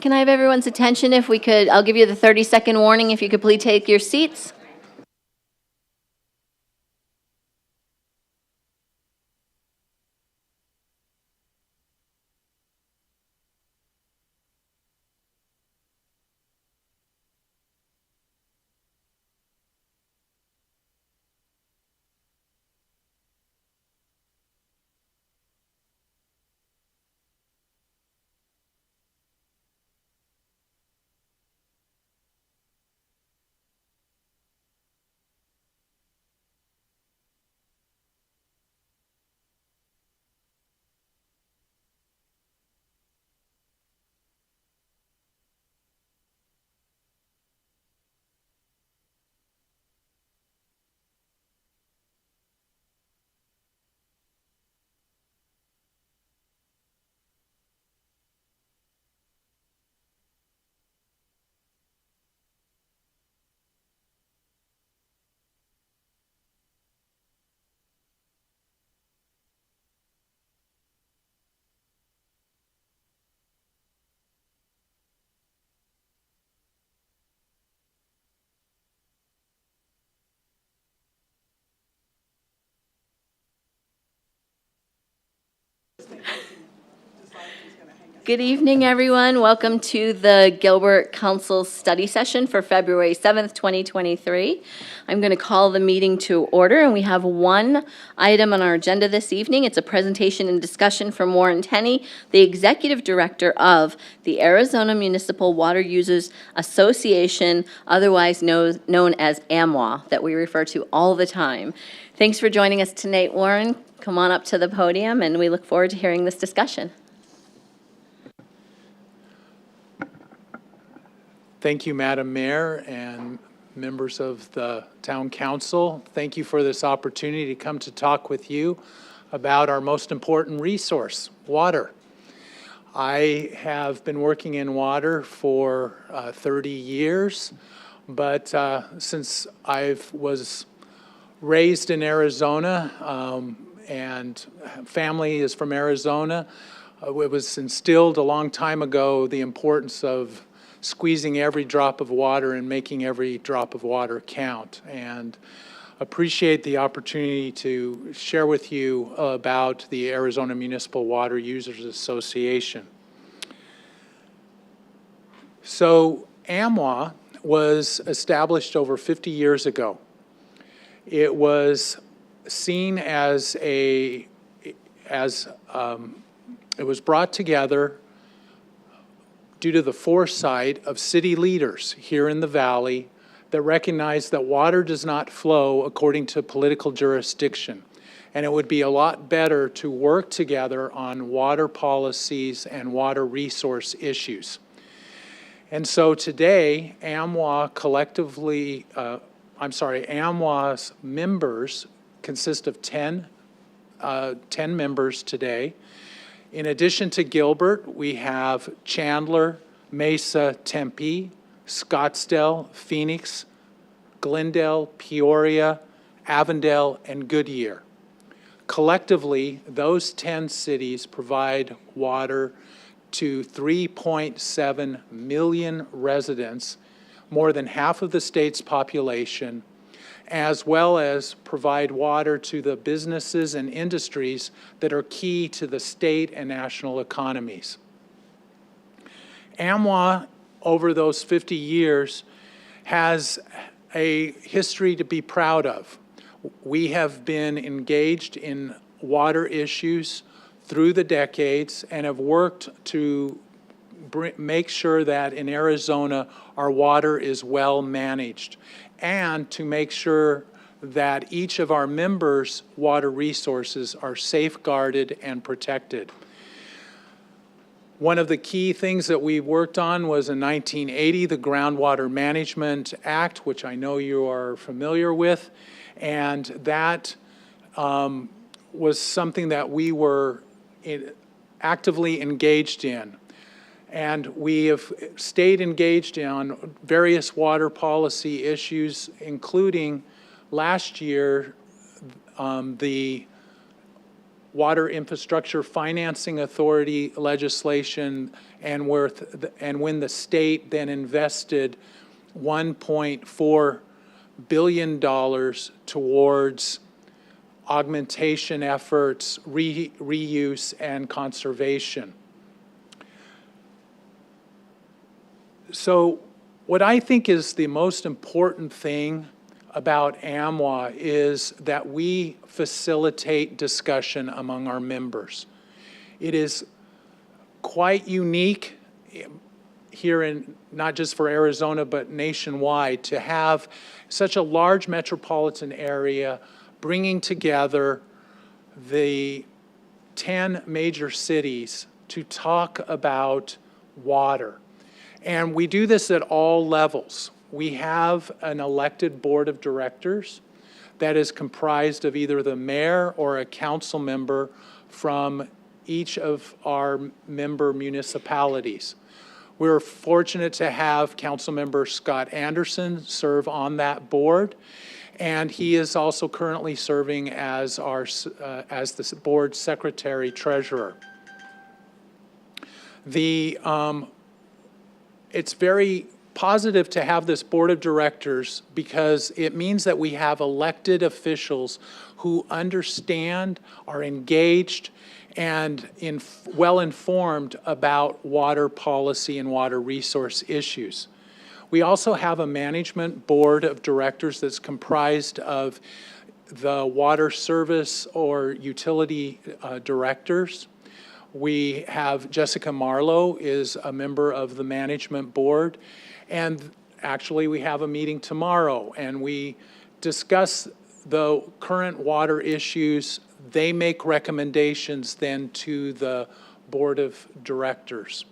Can I have everyone's attention if we could, I'll give you the 30-second warning if you could please take your seats. Good evening, everyone. Welcome to the Gilbert Council study session for February 7th, 2023. I'm going to call the meeting to order, and we have one item on our agenda this evening. It's a presentation and discussion from Warren Tenney, the Executive Director of the Arizona Municipal Water Users Association, otherwise known as AMWA, that we refer to all the time. Thanks for joining us tonight, Warren. Come on up to the podium, and we look forward to hearing this discussion. Thank you, Madam Mayor and members of the Town Council. Thank you for this opportunity to come to talk with you about our most important resource, water. I have been working in water for 30 years, but since I was raised in Arizona and family is from Arizona, it was instilled a long time ago the importance of squeezing every drop of water and making every drop of water count. And appreciate the opportunity to share with you about the Arizona Municipal Water Users Association. So AMWA was established over 50 years ago. It was seen as it was brought together due to the foresight of city leaders here in the Valley that recognized that water does not flow according to political jurisdiction. And it would be a lot better to work together on water policies and water resource issues. And so today, AMWA's members consist of 10 members today. In addition to Gilbert, we have Chandler, Mesa, Tempe, Scottsdale, Phoenix, Glendale, Peoria, Avondale, and Goodyear. Collectively, those 10 cities provide water to 3.7 million residents, more than half of the state's population, as well as provide water to the businesses and industries that are key to the state and national economies. AMWA, over those 50 years, has a history to be proud of. We have been engaged in water issues through the decades and have worked to make sure that in Arizona our water is well managed, and to make sure that each of our members' water resources are safeguarded and protected. One of the key things that we worked on was in 1980, the Groundwater Management Act, which I know you are familiar with, and that was something that we were actively engaged in. And we have stayed engaged on various water policy issues, including last year, the Water Infrastructure Financing Authority legislation, and when the state then invested $1.4 billion towards augmentation efforts, reuse, and conservation. So what I think is the most important thing about AMWA is that we facilitate discussion among our members. It is quite unique here in, not just for Arizona, but nationwide, to have such a large metropolitan area bringing together the 10 major cities to talk about water. And we do this at all levels. We have an elected board of directors that is comprised of either the mayor or a council member from each of our member municipalities. We're fortunate to have Councilmember Scott Anderson serve on that board, and he is also currently serving as as the board secretary treasurer. It's very positive to have this board of directors because it means that we have elected officials who understand, are engaged, and well-informed about water policy and water resource issues. We also have a management board of directors that's comprised of the water service or utility directors. We have Jessica Marlowe is a member of the management board, and actually we have a meeting tomorrow and we discuss the current water issues. They make recommendations then to the board of directors.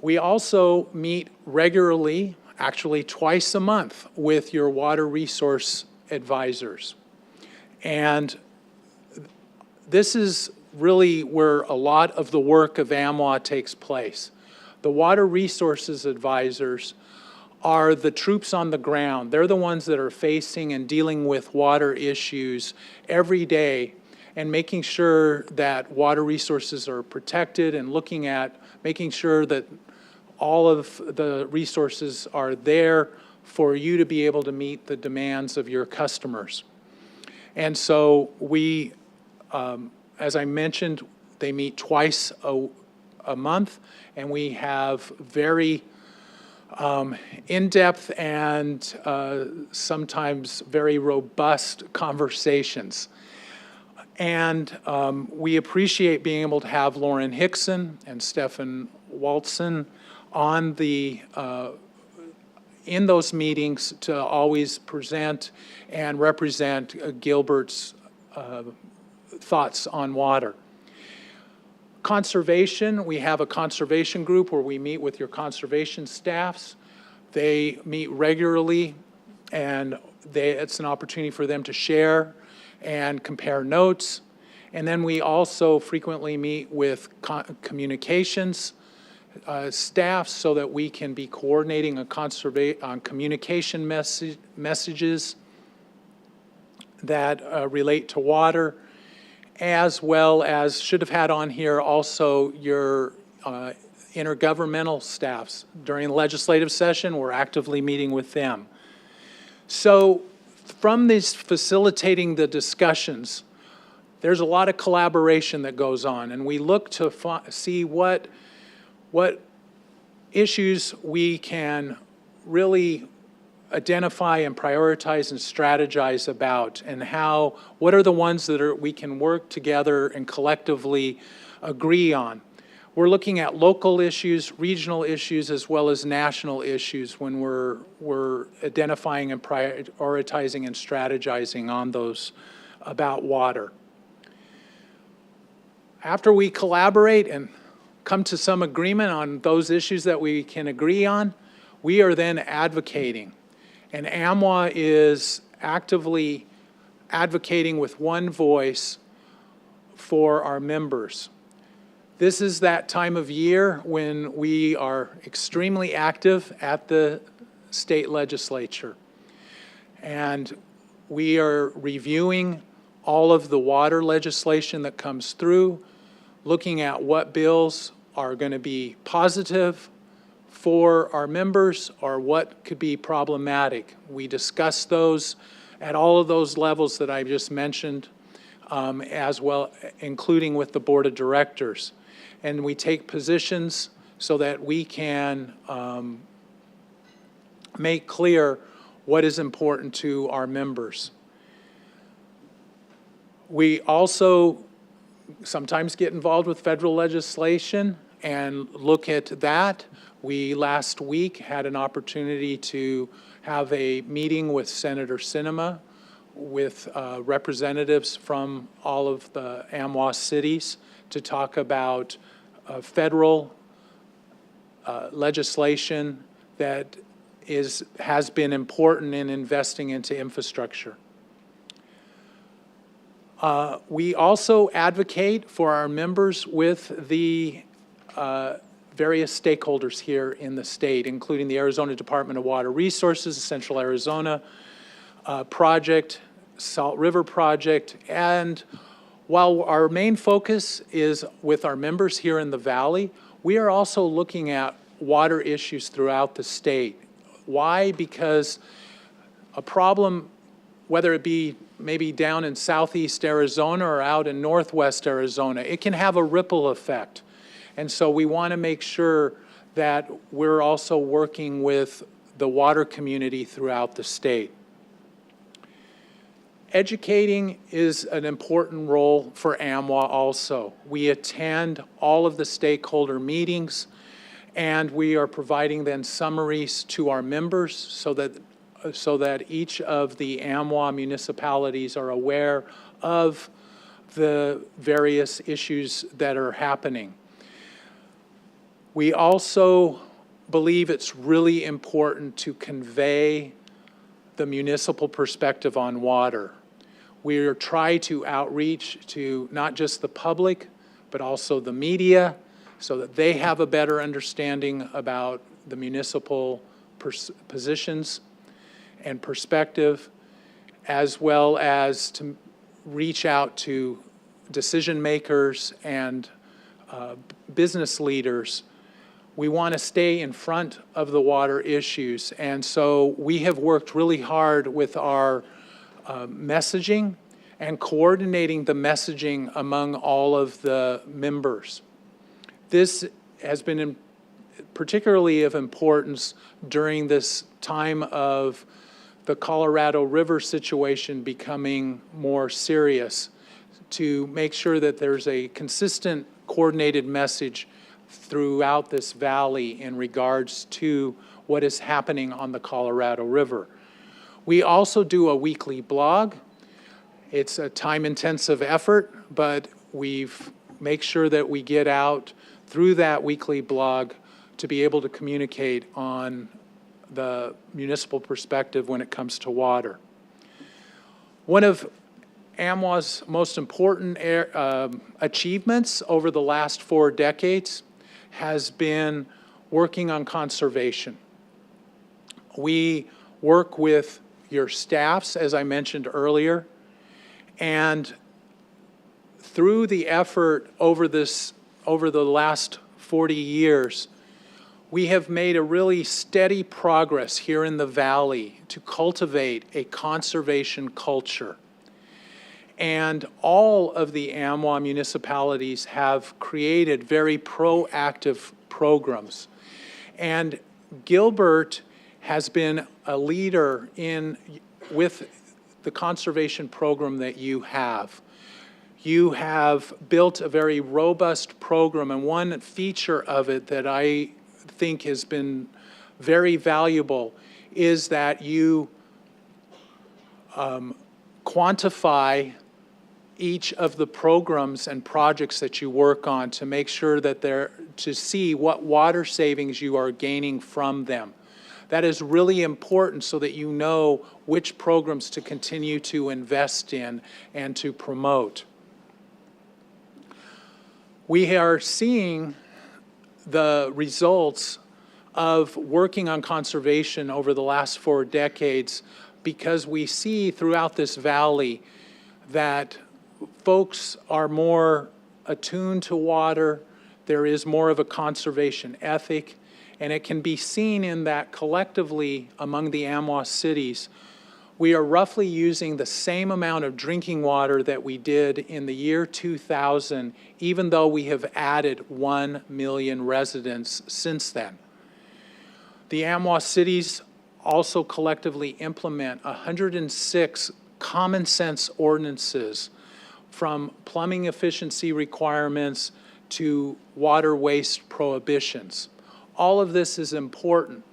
We also meet regularly, actually twice a month, with your water resource advisors. And this is really where a lot of the work of AMWA takes place. The water resources advisors are the troops on the ground. They're the ones that are facing and dealing with water issues every day and making sure that water resources are protected and looking at making sure that all of the resources are there for you to be able to meet the demands of your customers. And so we, as I mentioned, they meet twice a month, and we have very in-depth and sometimes very robust conversations. And we appreciate being able to have Lauren Hickson and Stephen Waltson on in those meetings to always present and represent Gilbert's thoughts on water. Conservation, we have a conservation group where we meet with your conservation staffs. They meet regularly, and it's an opportunity for them to share and compare notes. And then we also frequently meet with communications staff so that we can be coordinating on communication messages that relate to water, as well as should have had on here also your intergovernmental staffs. During the legislative session, we're actively meeting with them. So from this facilitating the discussions, there's a lot of collaboration that goes on, and we look to see what issues we can really identify and prioritize and strategize about, and what are the ones that we can work together and collectively agree on. We're looking at local issues, regional issues, as well as national issues when we're identifying and prioritizing and strategizing on those about water. After we collaborate and come to some agreement on those issues that we can agree on, we are then advocating. And AMWA is actively advocating with one voice for our members. This is that time of year when we are extremely active at the state legislature. And we are reviewing all of the water legislation that comes through, looking at what bills are going to be positive for our members or what could be problematic. We discuss those at all of those levels that I just mentioned, as well, including with the board of directors. And we take positions so that we can make clear what is important to our members. We also sometimes get involved with federal legislation and look at that. We last week had an opportunity to have a meeting with Senator Sinema, with representatives from all of the AMWA cities to talk about federal legislation that has been important in investing into infrastructure. We also advocate for our members with the various stakeholders here in the state, including the Arizona Department of Water Resources, the Central Arizona Project, Salt River Project, and while our main focus is with our members here in the Valley, we are also looking at water issues throughout the state. Why? Because a problem, whether it be maybe down in southeast Arizona or out in northwest Arizona, it can have a ripple effect. And so we want to make sure that we're also working with the water community throughout the state. Educating is an important role for AMWA also. We attend all of the stakeholder meetings, and we are providing then summaries to our members so that each of the AMWA municipalities are aware of the various issues that are happening. We also believe it's really important to convey the municipal perspective on water. We are trying to outreach to not just the public, but also the media, so that they have a better understanding about the municipal positions and perspective, as well as to reach out to decision makers and business leaders. We want to stay in front of the water issues, and so we have worked really hard with our messaging and coordinating the messaging among all of the members. This has been particularly of importance during this time of the Colorado River situation becoming more serious, to make sure that there's a consistent, coordinated message throughout this valley in regards to what is happening on the Colorado River. We also do a weekly blog. It's a time-intensive effort, but we've make sure that we get out through that weekly blog to be able to communicate on the municipal perspective when it comes to water. One of AMWA's most important achievements over the last 4 decades has been working on conservation. We work with your staffs, as I mentioned earlier, and through the effort over the last 40 years, we have made a really steady progress here in the Valley to cultivate a conservation culture. And all of the AMWA municipalities have created very proactive programs. And Gilbert has been a leader with the conservation program that you have. You have built a very robust program, and one feature of it that I think has been very valuable is that you quantify each of the programs and projects that you work on to make sure that to see what water savings you are gaining from them. That is really important so that you know which programs to continue to invest in and to promote. We are seeing the results of working on conservation over the last 4 decades because we see throughout this valley that folks are more attuned to water. There is more of a conservation ethic, and it can be seen in that collectively among the AMWA cities, we are roughly using the same amount of drinking water that we did in the year 2000, even though we have added 1 million residents since then. The AMWA cities also collectively implement 106 common sense ordinances, from plumbing efficiency requirements to water waste prohibitions. All of this is important,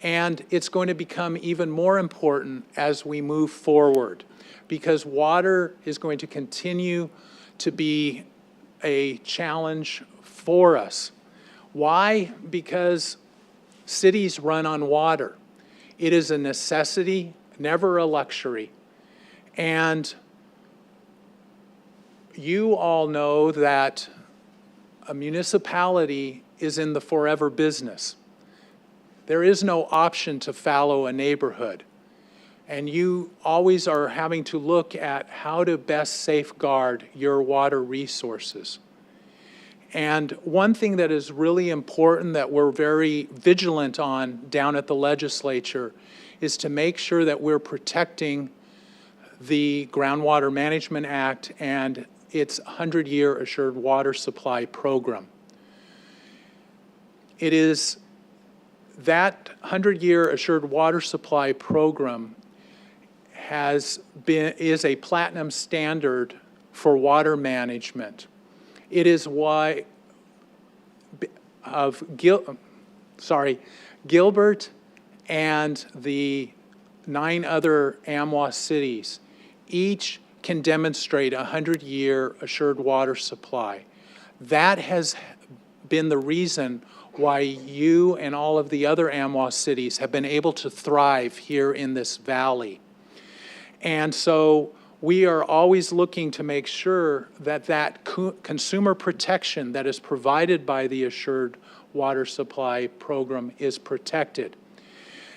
and it's going to become even more important as we move forward, because water is going to continue to be a challenge for us. Why? Because cities run on water. It is a necessity, never a luxury. And you all know that a municipality is in the forever business. There is no option to fallow a neighborhood. And you always are having to look at how to best safeguard your water resources. And one thing that is really important that we're very vigilant on down at the legislature is to make sure that we're protecting the Groundwater Management Act and its 100-year Assured Water Supply program. It is that 100-year Assured Water Supply program is a platinum standard for water management. It is why Gilbert and the 9 other AMWA cities each can demonstrate a 100-year assured water supply. That has been the reason why you and all of the other AMWA cities have been able to thrive here in this valley. And so we are always looking to make sure that that consumer protection that is provided by the Assured Water Supply program is protected.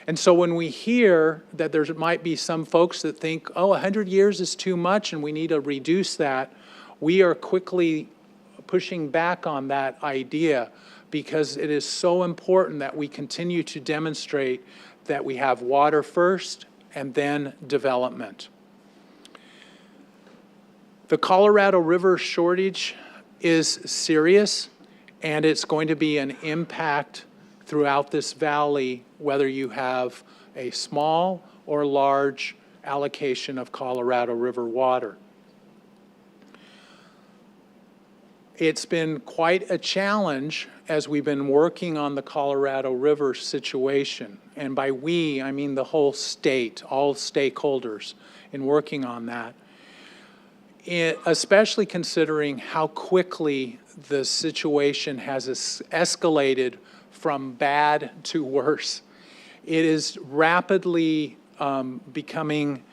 And so when we hear that there might be some folks that think, oh, 100 years is too much and we need to reduce that, we are quickly pushing back on that idea, because it is so important that we continue to demonstrate that we have water first and then development. The Colorado River shortage is serious, and it's going to be an impact throughout this valley, whether you have a small or large allocation of Colorado River water. It's been quite a challenge as we've been working on the Colorado River situation. And by we, I mean the whole state, all stakeholders in working on that. Especially considering how quickly the situation has escalated from bad to worse. It is rapidly becoming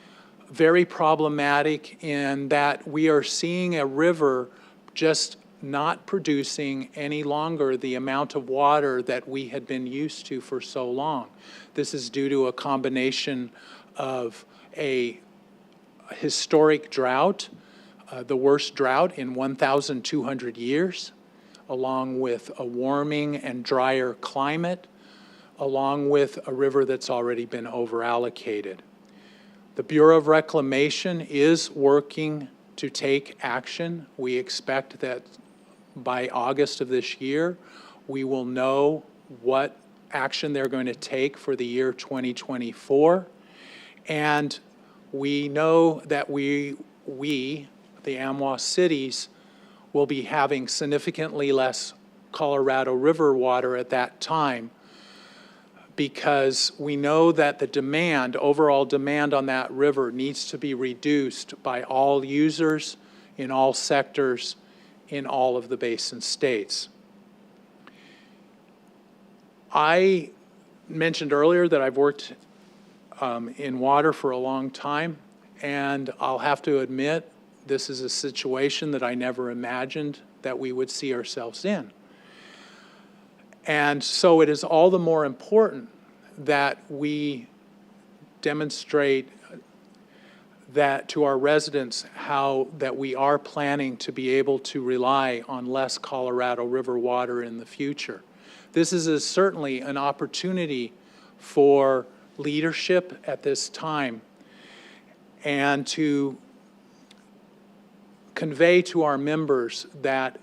very problematic in that we are seeing a river just not producing any longer the amount of water that we had been used to for so long. This is due to a combination of a historic drought, the worst drought in 1,200 years, along with a warming and drier climate, along with a river that's already been over-allocated. The Bureau of Reclamation is working to take action. We expect that by August of this year, we will know what action they're going to take for the year 2024. And we know that we, the AMWA cities, will be having significantly less Colorado River water at that time, because we know that the demand, overall demand on that river, needs to be reduced by all users in all sectors in all of the basin states. I mentioned earlier that I've worked in water for a long time, and I'll have to admit this is a situation that I never imagined that we would see ourselves in. And so it is all the more important that we demonstrate that to our residents how that we are planning to be able to rely on less Colorado River water in the future. This is certainly an opportunity for leadership at this time and to convey to our members that,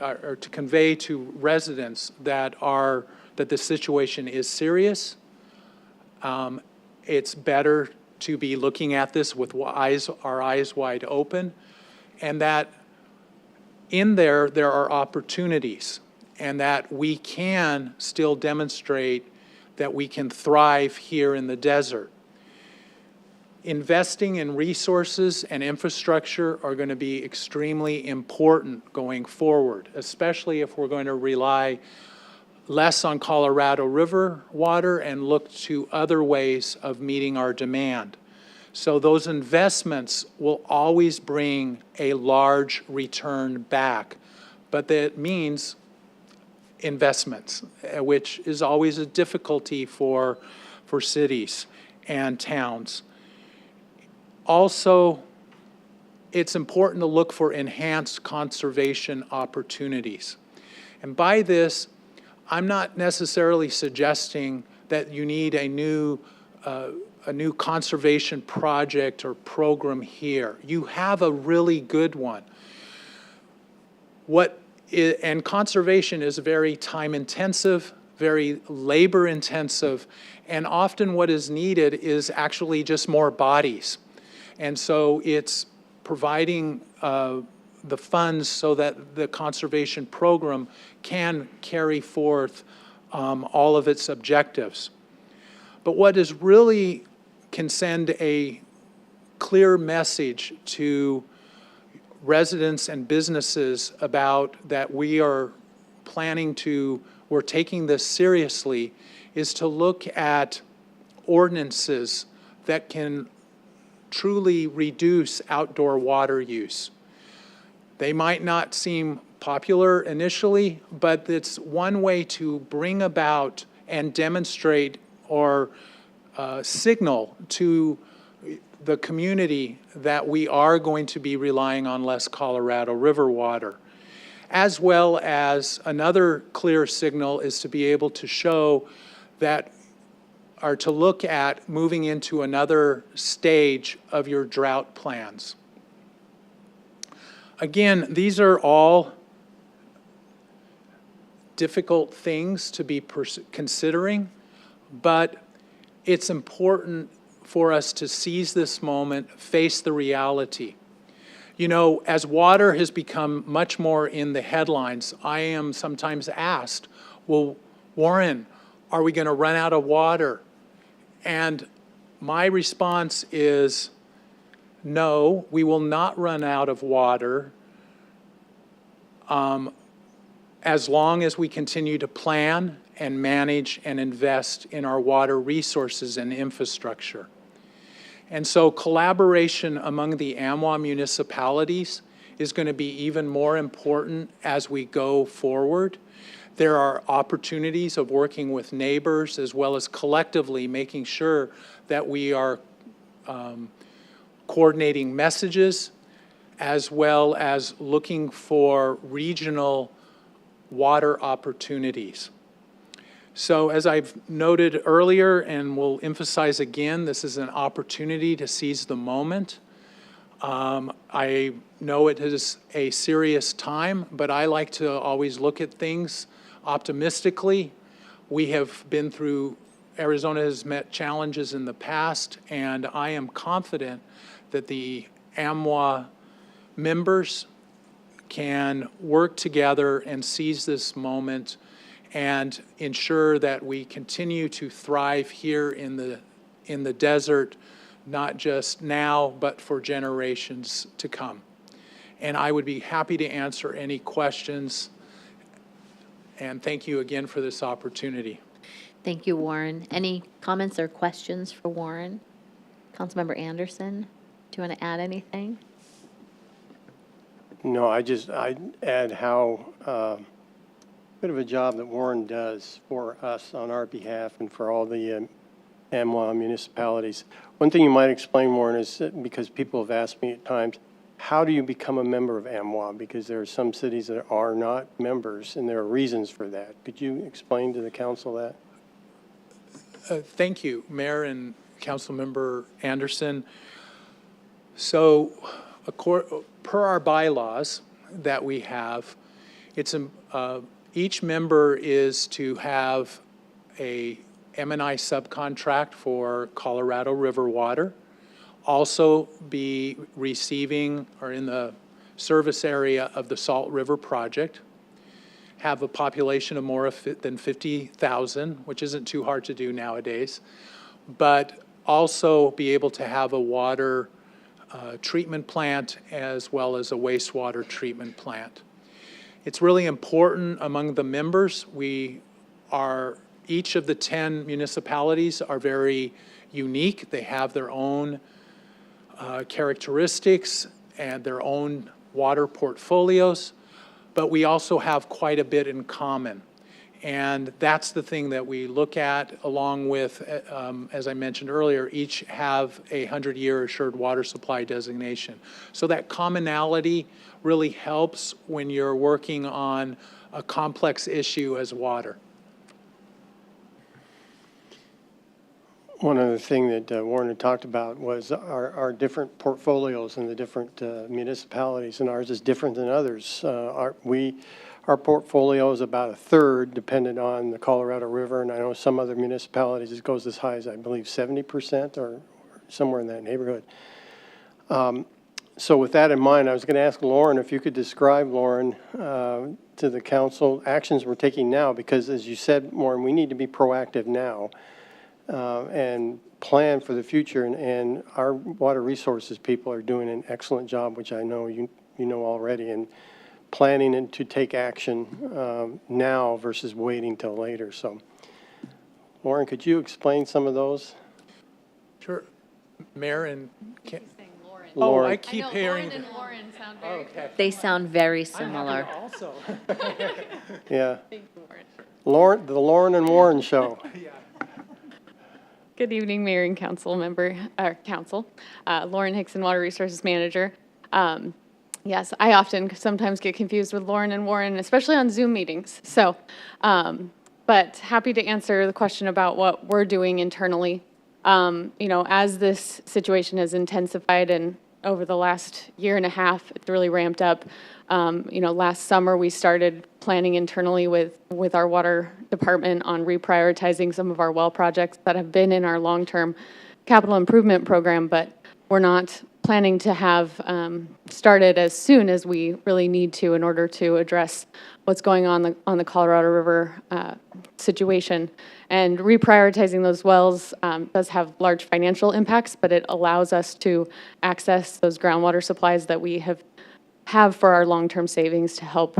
or to convey to residents that the situation is serious. It's better to be looking at this with our eyes wide open, and that in there are opportunities, and that we can still demonstrate that we can thrive here in the desert. Investing in resources and infrastructure are going to be extremely important going forward, especially if we're going to rely less on Colorado River water and look to other ways of meeting our demand. So those investments will always bring a large return back, but that means investments, which is always a difficulty for cities and towns. Also, it's important to look for enhanced conservation opportunities. And by this, I'm not necessarily suggesting that you need a new conservation project or program here. You have a really good one. And conservation is very time-intensive, very labor-intensive, and often what is needed is actually just more bodies. And so it's providing the funds so that the conservation program can carry forth all of its objectives. But what is really can send a clear message to residents and businesses about that we're taking this seriously is to look at ordinances that can truly reduce outdoor water use. They might not seem popular initially, but it's one way to bring about and demonstrate or signal to the community that we are going to be relying on less Colorado River water. As well as another clear signal is to be able to show that, or to look at moving into another stage of your drought plans. Again, these are all difficult things to be considering, but it's important for us to seize this moment, face the reality. You know, as water has become much more in the headlines, I am sometimes asked, well, Warren, are we going to run out of water? And my response is, no, we will not run out of water as long as we continue to plan and manage and invest in our water resources and infrastructure. And so collaboration among the AMWA municipalities is going to be even more important as we go forward. There are opportunities of working with neighbors as well as collectively making sure that we are coordinating messages as well as looking for regional water opportunities. So as I've noted earlier and will emphasize again, this is an opportunity to seize the moment. I know it is a serious time, but I like to always look at things optimistically. We have been through, Arizona has met challenges in the past, and I am confident that the AMWA members can work together and seize this moment and ensure that we continue to thrive here in the desert, not just now, but for generations to come. And I would be happy to answer any questions. And thank you again for this opportunity. Thank you, Warren. Any comments or questions for Warren? Councilmember Anderson, do you want to add anything? No, I'd add how bit of a job that Warren does for us on our behalf and for all the AMWA municipalities. One thing you might explain, Warren, is that because people have asked me at times, how do you become a member of AMWA? Because there are some cities that are not members, and there are reasons for that. Could you explain to the council that? Thank you, Mayor and Councilmember Anderson. So, per our bylaws that we have, it's each member is to have a M&I subcontract for Colorado River water, also be receiving or in the service area of the Salt River project, have a population of more than 50,000, which isn't too hard to do nowadays, but also be able to have a water treatment plant as well as a wastewater treatment plant. It's really important among the members. Each of the 10 municipalities are very unique. They have their own characteristics and their own water portfolios, but we also have quite a bit in common. And that's the thing that we look at, along with, as I mentioned earlier, each have a 100-year assured water supply designation. So that commonality really helps when you're working on a complex issue as water. One other thing that Warren had talked about was our different portfolios in the different municipalities, and ours is different than others. Our portfolio is about a third dependent on the Colorado River, and I know some other municipalities it goes as high as, I believe, 70% or somewhere in that neighborhood. So with that in mind, I was going to ask Lauren if you could describe, Lauren, to the council actions we're taking now, because as you said, Lauren, we need to be proactive now. And plan for the future, and our water resources people are doing an excellent job, which I know you know already, and planning to take action now versus waiting till later. So, Lauren, could you explain some of those? Sure, Mayor and Lauren. I keep hearing. Lauren and Lauren sound very Okay. They sound very I'm similar. happy also. Yeah, Lauren. the Lauren and Warren show. Yeah. Good evening, Mayor and Council member, Council. Lauren Hickson, Water Resources Manager. Yes, I often sometimes get confused with Lauren and Warren, especially on Zoom meetings. So, but happy to answer the question about what we're doing internally. As this situation has intensified and over the last year and a half, it's really ramped up. Last summer we started planning internally with our water department on reprioritizing some of our well projects that have been in our long-term capital improvement program, but we're not planning to have started as soon as we really need to in order to address what's going on the Colorado River situation. And reprioritizing those wells does have large financial impacts, but it allows us to access those groundwater supplies that we have for our long-term savings to help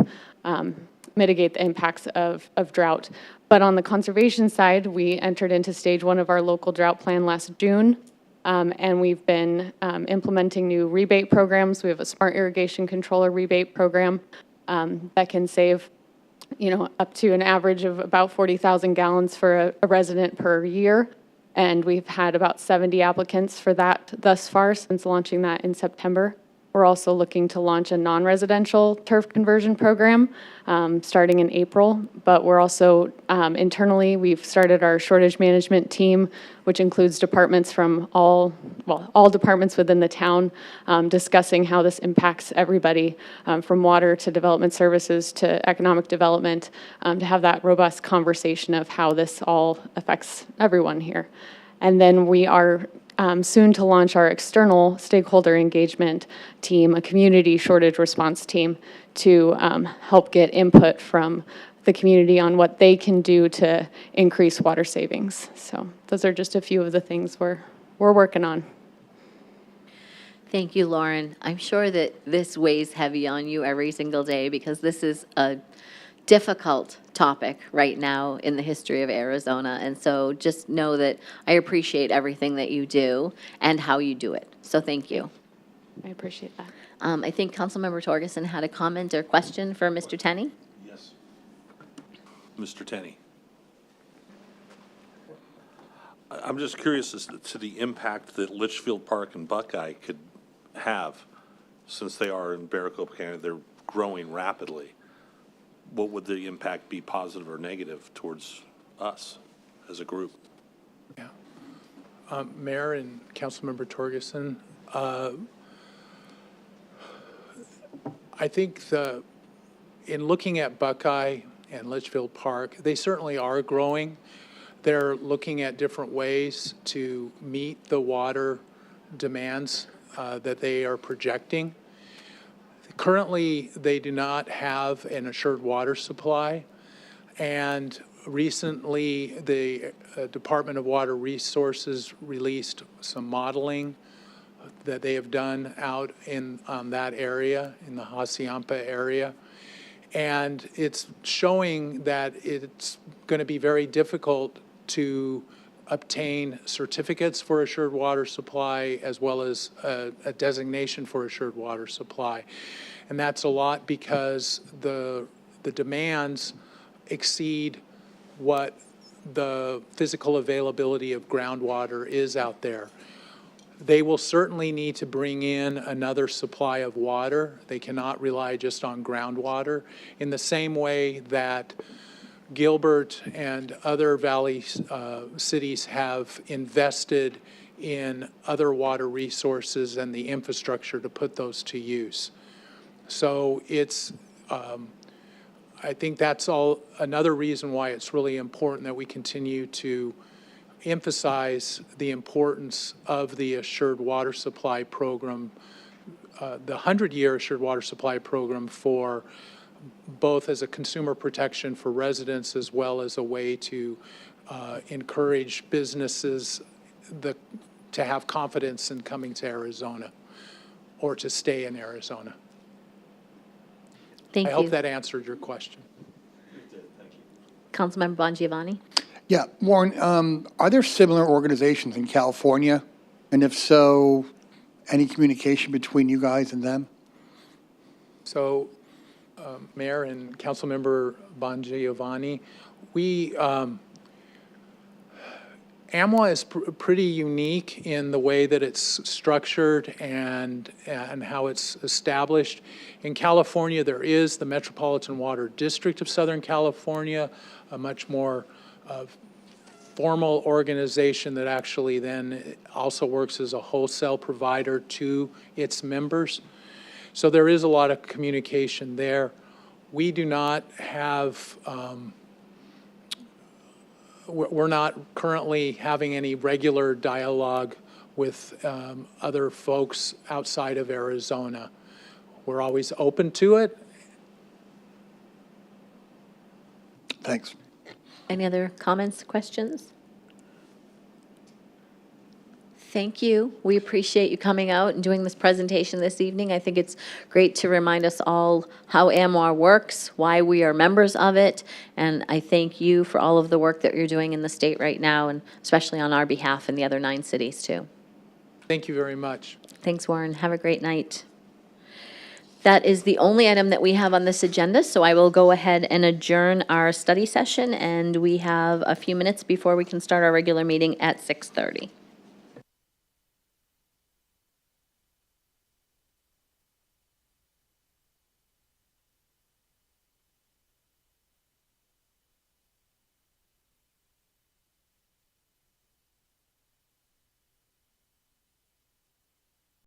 mitigate the impacts of drought. But on the conservation side, we entered into stage 1 of our local drought plan last June, and we've been implementing new rebate programs. We have a smart irrigation controller rebate program that can save up to an average of about 40,000 gallons for a resident per year. And we've had about 70 applicants for that thus far since launching that in September. We're also looking to launch a non-residential turf conversion program starting in April, but we're also internally, we've started our shortage management team, which includes departments from all departments within the town, discussing how this impacts everybody from water to development services to economic development, to have that robust conversation of how this all affects everyone here. And then we are soon to launch our external stakeholder engagement team, a community shortage response team, to help get input from the community on what they can do to increase water savings. So those are just a few of the things we're working on. Thank you, Lauren. I'm sure that this weighs heavy on you every single day because this is a difficult topic right now in the history of Arizona. And so just know that I appreciate everything that you do and how you do it. So thank you. I appreciate that. I think Councilmember Torgerson had a comment or question for Mr. Tenney. Yes. Mr. Tenney. I'm just curious as to the impact that Litchfield Park and Buckeye could have, since they are in Maricopa County, they're growing rapidly. What would the impact be, positive or negative, towards us as a group? Mayor and Councilmember Torgerson, I think in looking at Buckeye and Litchfield Park, they certainly are growing. They're looking at different ways to meet the water demands that they are projecting. Currently, they do not have an assured water supply, and recently the Department of Water Resources released some modeling that they have done out in that area, in the Hacienda area. And it's showing that it's going to be very difficult to obtain certificates for assured water supply as well as a designation for assured water supply. And that's a lot because the demands exceed what the physical availability of groundwater is out there. They will certainly need to bring in another supply of water. They cannot rely just on groundwater in the same way that Gilbert and other valley cities have invested in other water resources and the infrastructure to put those to use. So it's, I think that's all another reason why it's really important that we continue to emphasize the importance of the Assured Water Supply Program, the 100-year Assured Water Supply Program, for both as a consumer protection for residents as well as a way to encourage businesses to have confidence in coming to Arizona or to stay in Arizona. Thank I you. hope that answered your question. Councilmember Bongiovanni. Yeah, Warren, are there similar organizations in California? And if so, any communication between you guys and them? So, Mayor and Councilmember Bongiovanni, AMWA is pretty unique in the way that it's structured and how it's established. In California, there is the Metropolitan Water District of Southern California, a much more formal organization that actually then also works as a wholesale provider to its members. So there is a lot of communication there. We do not have, we're not currently having any regular dialogue with other folks outside of Arizona. We're always open to it. Thanks. Any other comments, questions? Thank you. We appreciate you coming out and doing this presentation this evening. I think it's great to remind us all how AMWA works, why we are members of it, and I thank you for all of the work that you're doing in the state right now, and especially on our behalf in the other 9 cities, too. Thank you very much. Thanks, Warren. Have a great night. That is the only item that we have on this agenda, so I will go ahead and adjourn our study session, and we have a few minutes before we can start our regular meeting at 6:30.